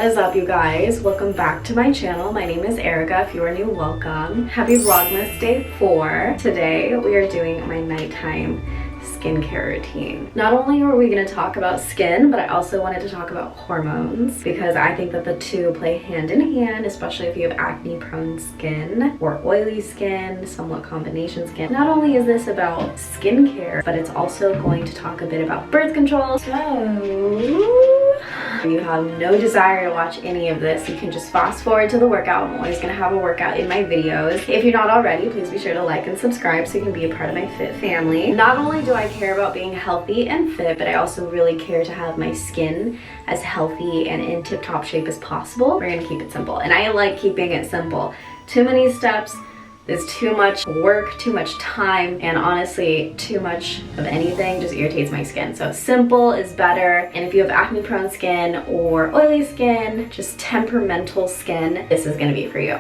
What is up, you guys? Welcome back to my channel. My name is Erica. If you are new, welcome. Happy Vlogmas Day 4. Today we are doing my nighttime skincare routine. Not only are we going to talk about skin, but I also wanted to talk about hormones because I think that the two play hand in hand, especially if you have acne prone skin or oily skin, somewhat combination skin. Not only is this about skincare, but it's also going to talk a bit about birth control. So if you have no desire to watch any of this, you can just fast forward to the workout. I'm always going to have a workout in my videos. If you're not already, please be sure to like and subscribe so you can be a part of my fit family. Not only do I care about being healthy and fit, but I also really care to have my skin as healthy and in tip-top shape as possible. We're going to keep it simple, and I like keeping it simple. Too many steps, there's too much work, too much time, and honestly, too much of anything just irritates my skin. So simple is better. And if you have acne prone skin or oily skin, just temperamental skin, this is gonna be for you.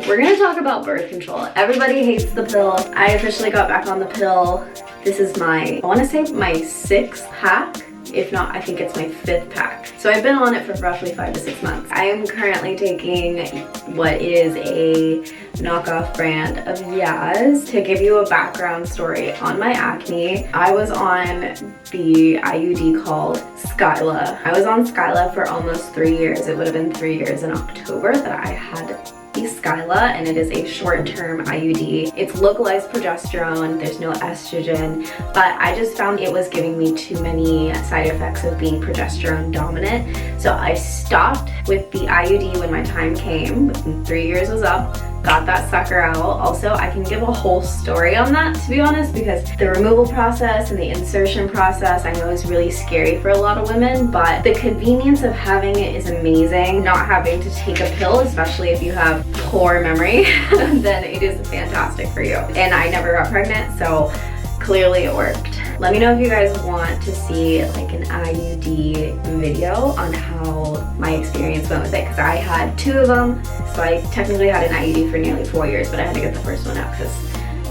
We're gonna talk about birth control. Everybody hates the pill. I officially got back on the pill. This is I wanna say my 6th pack. If not, I think it's my 5th pack. So I've been on it for roughly 5 to 6 months. I am currently taking what is a knockoff brand of Yaz. To give you a background story on my acne, I was on the IUD called Skyla. I was on Skyla for almost 3 years. It would have been 3 years in October that I had the Skyla, and it is a short-term IUD. It's localized progesterone, there's no estrogen, but I just found it was giving me too many side effects of being progesterone dominant. So I stopped with the IUD when my time came, when 3 years was up, got that sucker out. Also, I can give a whole story on that, to be honest, because the removal process and the insertion process I know is really scary for a lot of women, but the convenience of having it is amazing. Not having to take a pill, especially if you have poor memory, then it is fantastic for you. And I never got pregnant, so clearly it worked. Let me know if you guys want to see like an IUD video on how my experience went with it, because I had 2 of them. So I technically had an IUD for nearly 4 years, but I had to get the first one out because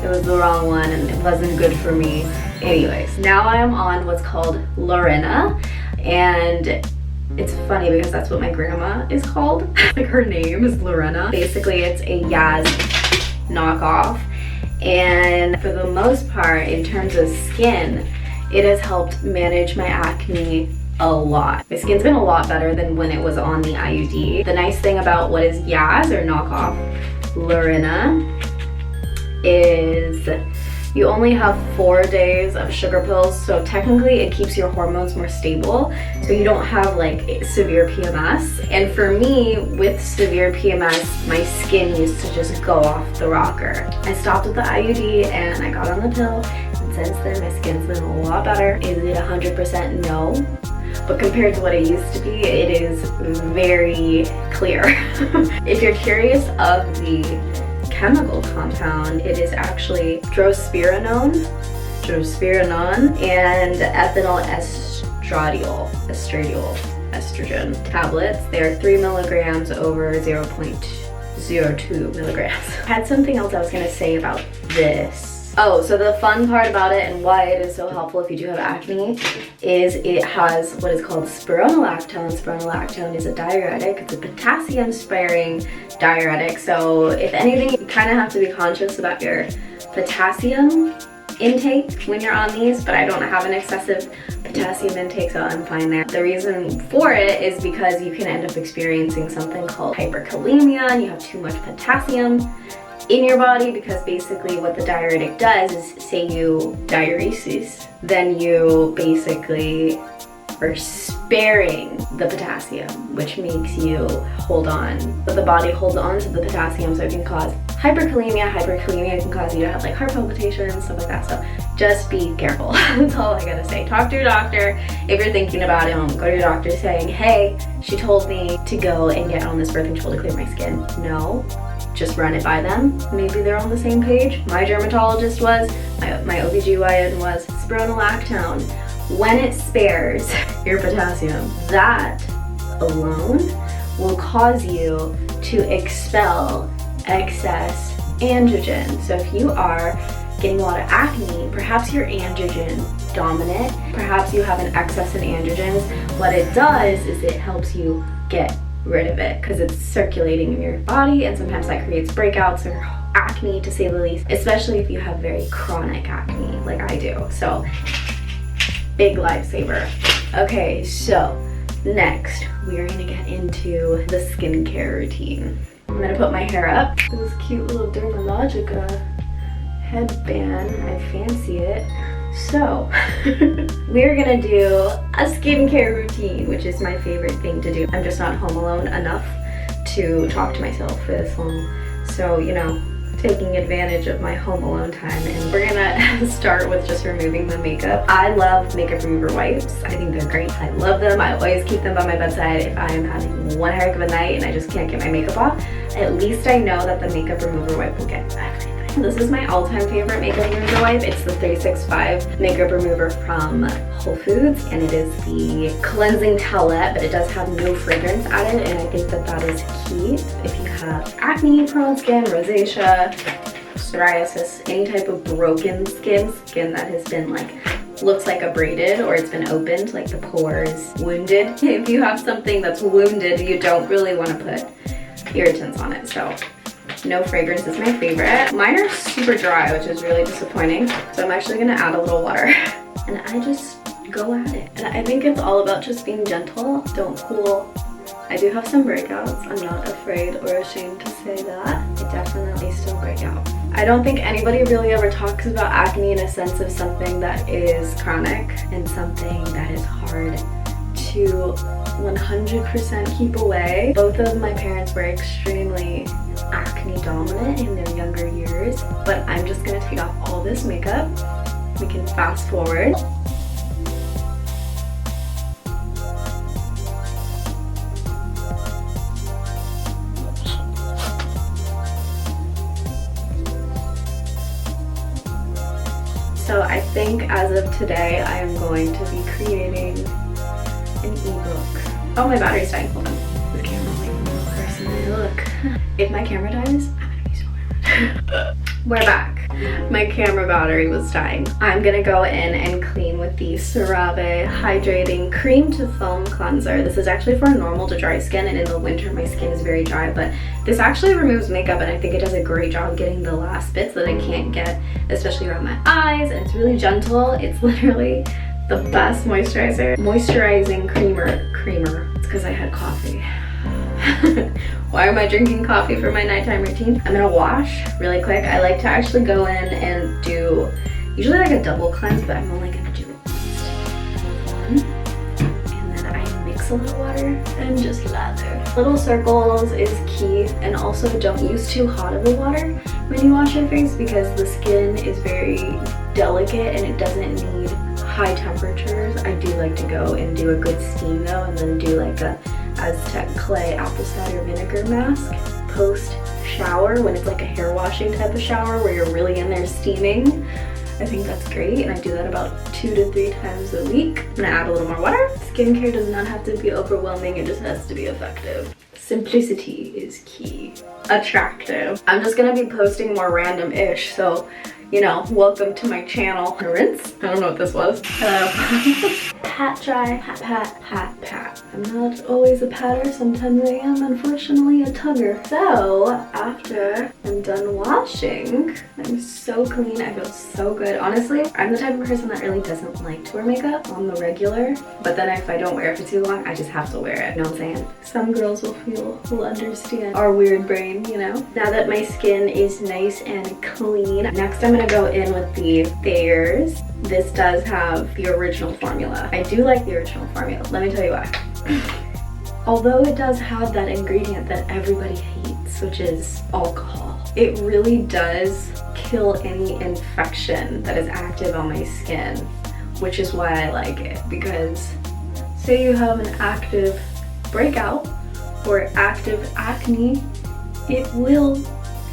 it was the wrong one and it wasn't good for me. Anyways, now I am on what's called Loryna, and it's funny because that's what my grandma is called. Like, her name is Loryna. Basically, it's a Yaz knockoff. And for the most part, in terms of skin, it has helped manage my acne a lot. My skin's been a lot better than when it was on the IUD. The nice thing about what is Yaz or knockoff Loryna is you only have 4 days of sugar pills, so technically it keeps your hormones more stable, so you don't have like severe PMS. And for me, with severe PMS, my skin used to just go off the rocker. I stopped with the IUD and I got on the pill, and since then my skin's been a lot better. Is it 100% no? But compared to what it used to be, it is very clear. If you're curious of the chemical compound, it is actually drospirenone and ethinyl estrogen tablets. They're 3 milligrams over 0.02 milligrams. I had something else I was gonna say about this. Oh, so the fun part about it and why it is so helpful if you do have acne is it has what is called spironolactone. Spironolactone is a diuretic. It's a potassium-sparing diuretic. So if anything, you kind of have to be conscious about your potassium intake when you're on these, but I don't have an excessive potassium intake, so I'm fine there. The reason for it is because you can end up experiencing something called hyperkalemia, and you have too much potassium in your body, because basically what the diuretic does is, say you diuresis, then you basically are sparing the potassium, which makes you hold on. But the body holds on to the potassium, so it can cause hyperkalemia. Hyperkalemia can cause you to have like heart palpitations, stuff like that. So just be careful. That's all I gotta say. Talk to your doctor. If you're thinking about it, go to your doctor saying, hey, she told me to go and get on this birth control to clear my skin. No. Just run it by them. Maybe they're on the same page. My dermatologist was, my OBGYN was. Spironolactone, when it spares your potassium, that alone will cause you to expel excess androgen. So if you are getting a lot of acne, perhaps you're androgen dominant, perhaps you have an excess in androgens. What it does is it helps you get rid of it because it's circulating in your body, and sometimes that creates breakouts or acne, to say the least, especially if you have very chronic acne like I do. So big lifesaver. Okay, so next we are gonna get into the skincare routine. I'm gonna put my hair up. This cute little Dermalogica headband, I fancy it. So we're gonna do a skincare routine, which is my favorite thing to do. I'm just not home alone enough to talk to myself for this long. So, you know, taking advantage of my home alone time, and we're gonna start with just removing the makeup. I love makeup remover wipes. I think they're great. I love them. I always keep them by my bedside. If I'm having one heck of a night and I just can't get my makeup off, at least I know that the makeup remover wipe will get everything. This is my all-time favorite makeup remover wipe. It's the 365 makeup remover from Whole Foods, and it is the cleansing towelette, but it does have no fragrance added, and I think that that is key. If you have acne, prone skin, rosacea, psoriasis, any type of broken skin that has been like, looks like abraded, or it's been opened, like the pores, wounded. If you have something that's wounded, you don't really want to put irritants on it, so no fragrance is my favorite. Mine are super dry, which is really disappointing. So I'm actually gonna add a little water and I just go at it. And I think it's all about just being gentle, don't cool. I do have some breakouts. I'm not afraid or ashamed to say that. I definitely still break out. I don't think anybody really ever talks about acne in a sense of something that is chronic and something that is hard to 100% keep away. Both of my parents were extremely acne dominant in their younger years, but I'm just gonna take off all this makeup. We can fast forward. So I think as of today, I am going to be creating an ebook. Oh, my battery's dying. Hold on. The camera like the person I look. If my camera dies, I'm gonna be so mad. We're back. My camera battery was dying. I'm gonna go in and clean with the CeraVe Hydrating Cream to Foam Cleanser. This is actually for normal to dry skin, and in the winter my skin is very dry, but this actually removes makeup, and I think it does a great job getting the last bits that I can't get, especially around my eyes, and it's really gentle. It's literally the best moisturizing creamer. It's because I had coffee. Why am I drinking coffee for my nighttime routine? I'm gonna wash really quick. I like to actually go in and do usually like a double cleanse, but I'm only gonna do one. And then I mix a little water and just lather. Little circles is key, and also don't use too hot of the water when you wash your face because the skin is very delicate and it doesn't need high temperatures. I do like to go and do a good steam though, and then do like a Aztec clay apple cider vinegar mask post shower when it's like a hair washing type of shower where you're really in there steaming. I think that's great, and I do that about 2 to 3 times a week. I'm gonna add a little more water. Skincare does not have to be overwhelming, it just has to be effective. Simplicity is key. Attractive. I'm just gonna be posting more random-ish, so you know, welcome to my channel. Rinse? I don't know what this was. Hello. Pat dry, pat, pat, pat, pat. I'm not always a patter, sometimes I am unfortunately a tugger. So after I'm done washing, I'm so clean, I feel so good. Honestly, I'm the type of person that really doesn't like to wear makeup on the regular, but then if I don't wear it for too long, I just have to wear it, you know what I'm saying? Some girls will understand our weird brain, you know? Now that my skin is nice and clean, next I'm gonna go in with the Thayers. This does have the original formula. I do like the original formula. Let me tell you why. Although it does have that ingredient that everybody hates, which is alcohol, it really does kill any infection that is active on my skin, which is why I like it. Because say you have an active breakout or active acne, it will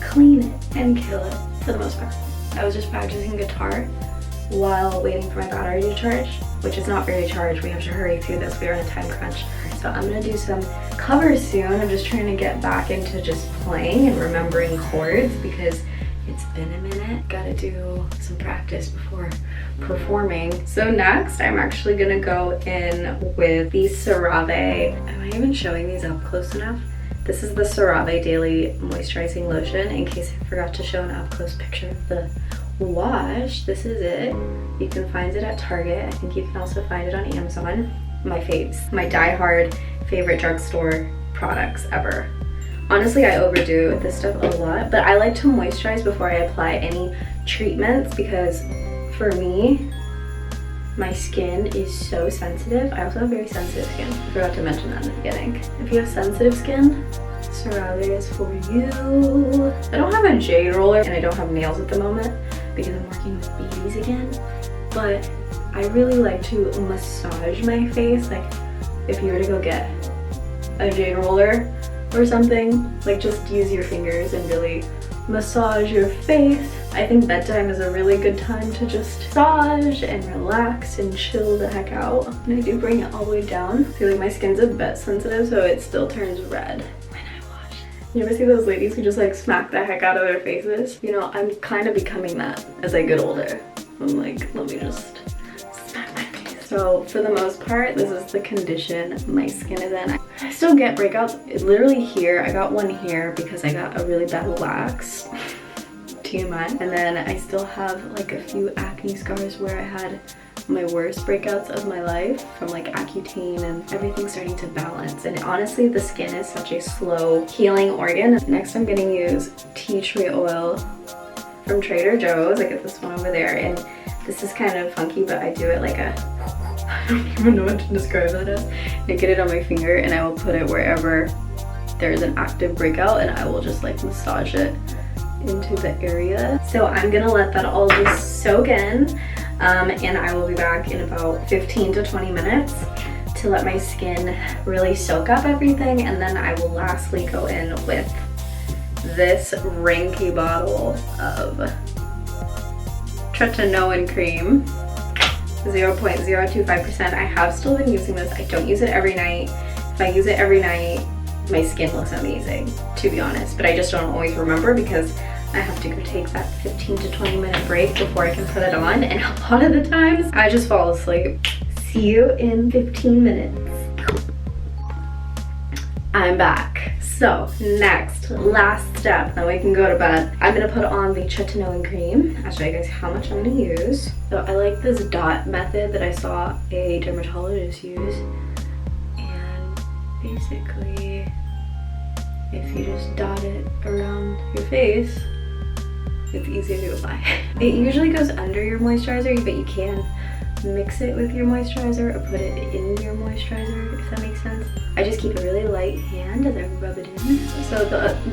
clean it and kill it for the most part. I was just practicing guitar while waiting for my battery to charge, which is not very charged. We have to hurry through this. We are in a time crunch. So I'm gonna do some covers soon. I'm just trying to get back into just playing and remembering chords because It's been a minute. Gotta do some practice before performing. So next, I'm actually gonna go in with the CeraVe. Am I even showing these up close enough? This is the CeraVe Daily Moisturizing Lotion, in case I forgot to show an up-close picture of the wash. This is it. You can find it at Target. I think you can also find it on Amazon. My faves. My die-hard favorite drugstore products ever. Honestly, I overdo this stuff a lot, but I like to moisturize before I apply any treatments because for me, my skin is so sensitive. I also have very sensitive skin. I forgot to mention that in the beginning. If you have sensitive skin, CeraVe is for you. I don't have a jade roller and I don't have nails at the moment because I'm working with babies again, but I really like to massage my face. Like if you were to go get a jade roller or something, like just use your fingers and really massage your face. I think bedtime is a really good time to just massage and relax and chill the heck out. And I do bring it all the way down. I feel like my skin's a bit sensitive, so it still turns red when I wash it. You ever see those ladies who just like smack the heck out of their faces? You know, I'm kind of becoming that as I get older. I'm like, let me just smack my face. So for the most part, this is the condition my skin is in. I still get breakouts literally here. I got one here because I got a really bad wax. TMI. And then I still have like a few acne scars where I had my worst breakouts of my life from like Accutane, and everything's starting to balance. And honestly, the skin is such a slow healing organ. Next, I'm gonna use tea tree oil from Trader Joe's. I get this one over there, and this is kind of funky, but I do it like a, I don't even know what to describe that as. I get it on my finger and I will put it wherever there's an active breakout, and I will just like massage it into the area. So I'm gonna let that all just soak in, and I will be back in about 15 to 20 minutes to let my skin really soak up everything, and then I will lastly go in with this Ranky bottle of TRETINOIN cream, 0.025%. I have still been using this. I don't use it every night. If I use it every night, my skin looks amazing, to be honest, but I just don't always remember because I have to go take that 15 to 20 minute break before I can put it on, and a lot of the times I just fall asleep. See you in 15 minutes. I'm back. So next, last step, then we can go to bed. I'm gonna put on the TRETINOIN cream. I'll show you guys how much I'm gonna use. So I like this dot method that I saw a dermatologist use, and basically if you just dot it around your face, it's easy to apply. It usually goes under your moisturizer, but you can mix it with your moisturizer or put it in your moisturizer, if that makes sense. I just keep a really light hand as I rub it in. So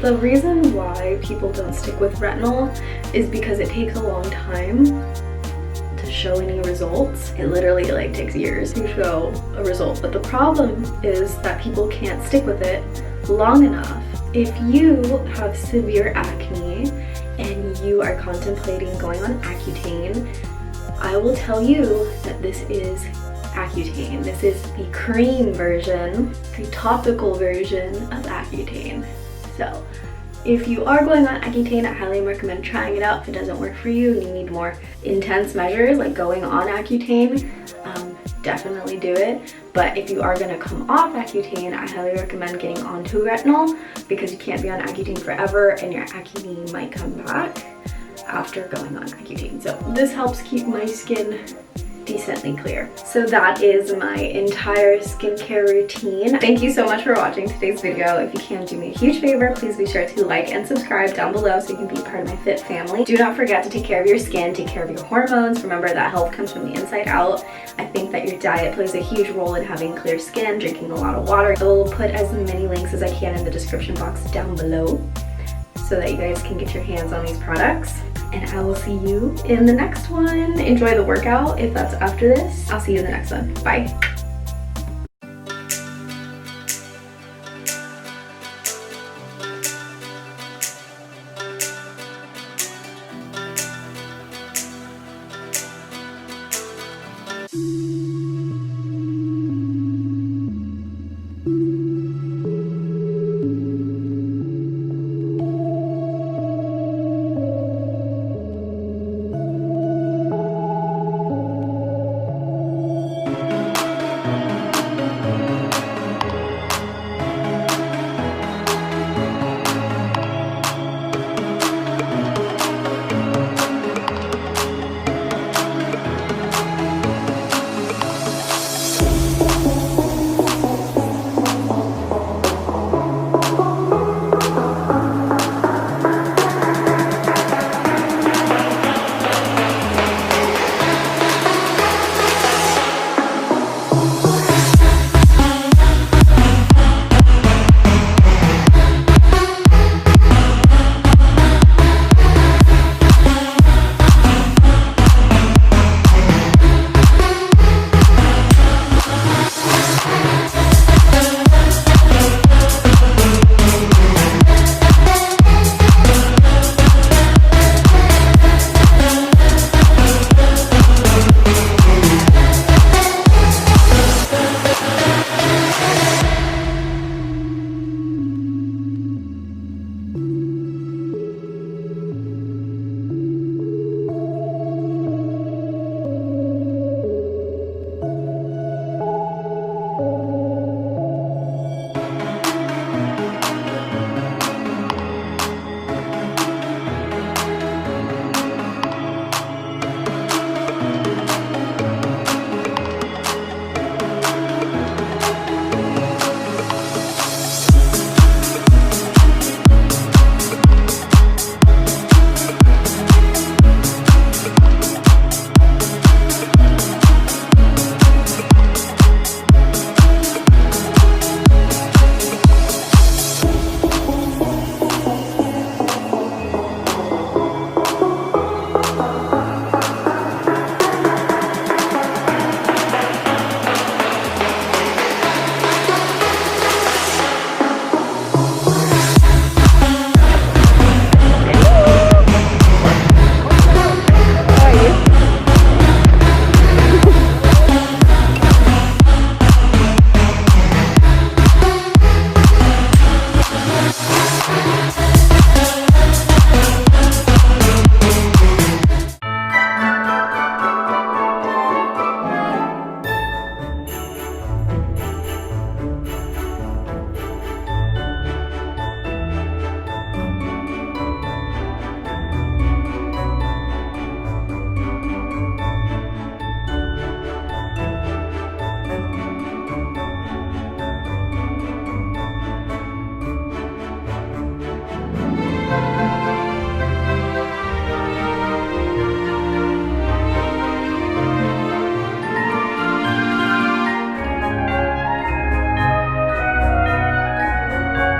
the reason why people don't stick with retinol is because it takes a long time to show any results. It literally like takes years to show a result, but the problem is that people can't stick with it long enough. If you have severe acne and you are contemplating going on Accutane, I will tell you that this is Accutane. This is the cream version, the topical version of Accutane. So if you are going on Accutane, I highly recommend trying it out. If it doesn't work for you and you need more intense measures like going on Accutane, definitely do it. But if you are going to come off Accutane, I highly recommend getting onto retinol because you can't be on Accutane forever and your acne might come back after going on Accutane. So this helps keep my skin decently clear. So that is my entire skincare routine. Thank you so much for watching today's video. If you can do me a huge favor, please be sure to like and subscribe down below so you can be part of my fit family. Do not forget to take care of your skin, take care of your hormones. Remember that health comes from the inside out. I think that your diet plays a huge role in having clear skin, drinking a lot of water. I will put as many links as I can in the description box down below so that you guys can get your hands on these products. And I will see you in the next one. Enjoy the workout if that's after this. I'll see you in the next one. Bye.